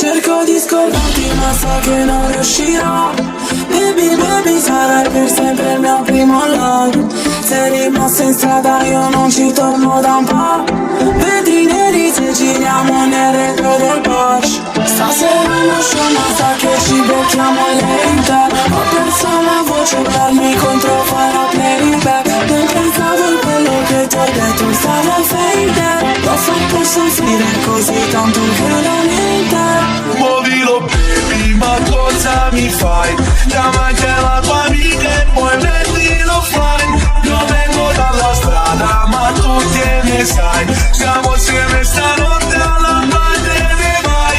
Cerco di scordarti ma so che non riuscirò. Baby, baby, sarai per sempre il mio primo love. Se rimasto in strada io non ci torno da un po'. Vetri neri se giriamo nel retro del Porsche. Stasera non so ma sa che ci becchiamo all'Inter. Ho perso la voce per mi contro farò playback. Non pensavo in quello che ti ho detto, stavo faded. L'ho fatto soffrire così tanto che non inter. Muovilo baby, ma cosa mi fai? Chiama anche la tua amica e poi mettilo fine. Io vengo dalla strada ma tu che ne sai? Siamo insieme stanotte alla parte ne vai.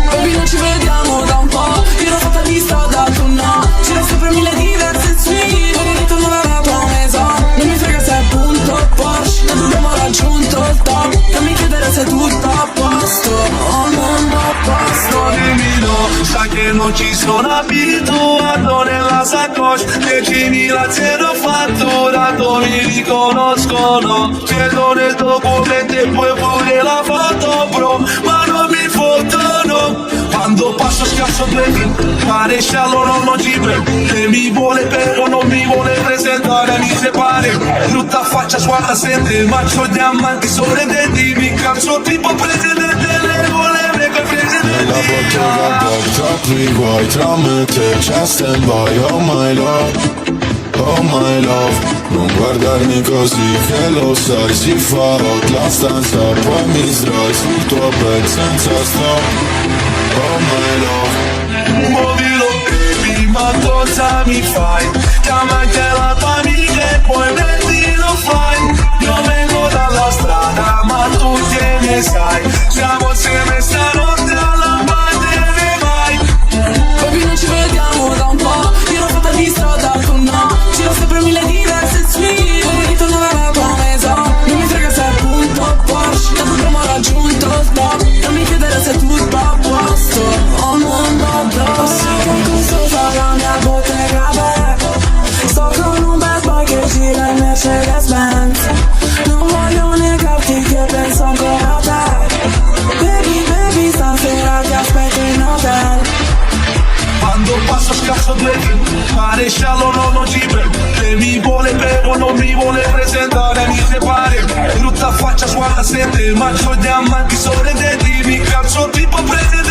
Baby non ci vediamo da un po'. Io l'ho fatta di strada, tu no. Ci resto per mille diverse suite. Ho detto non era tua mesa. Non mi frega se è punto Porsche. Non abbiamo raggiunto il top. Non mi chiedere se è tutto a posto. Oh non a posto. Dimmi no, sai che non ci sono abituato nella sacoche. 10.000 zero fatturato, mi riconoscono. Chiedo nel documento e poi pure la foto bro, ma non mi fottono. Quando passo schiaccio break, pare sciallo non ci prego. Lei mi vuole però non mi vuole presentare, mi separe. Brutta faccia, suona sente, ma c'ho diamanti sorridenti. Mi cazzo tipo presidente, le vuole mega presidente. Nella bottega black, troppi guai tra me e te, c'è stand by, oh my love. Oh my love, non guardarmi così che lo sai, si fa hot la stanza, poi mi sdrai sul tuo bed senza stop. Oh my love, muovilo baby, ma cosa mi fai? Chiama anche la tua amica e poi mettilo fine. Io vengo dalla strada ma tu che ne sai? Siamo insieme stanotte alla parte ne vai. Baby non ci vediamo da un po'. Io l'ho fatta di strada, tu no. Ci resto per mille diverse suite. Ho detto non era la tua mesa. Non mi frega se è punto Porsche. Tanto abbiamo raggiunto il top. Non mi chiedere se è tutto a posto. Oh mondo addosso. Che cosa fa la mia bottega back? Sto con un bad boy che gira in Mercedes Benz. Non voglio negarti che penso ancora a te. Baby, baby, stasera ti aspetto in hotel. Quando passo scasso break, pare sciallo non ci prego. Lei mi vuole però non mi vuole presentare, mi separe. Brutta faccia, suona sente, ma c'ho diamanti sorridenti. Mi cazzo tipo presidente.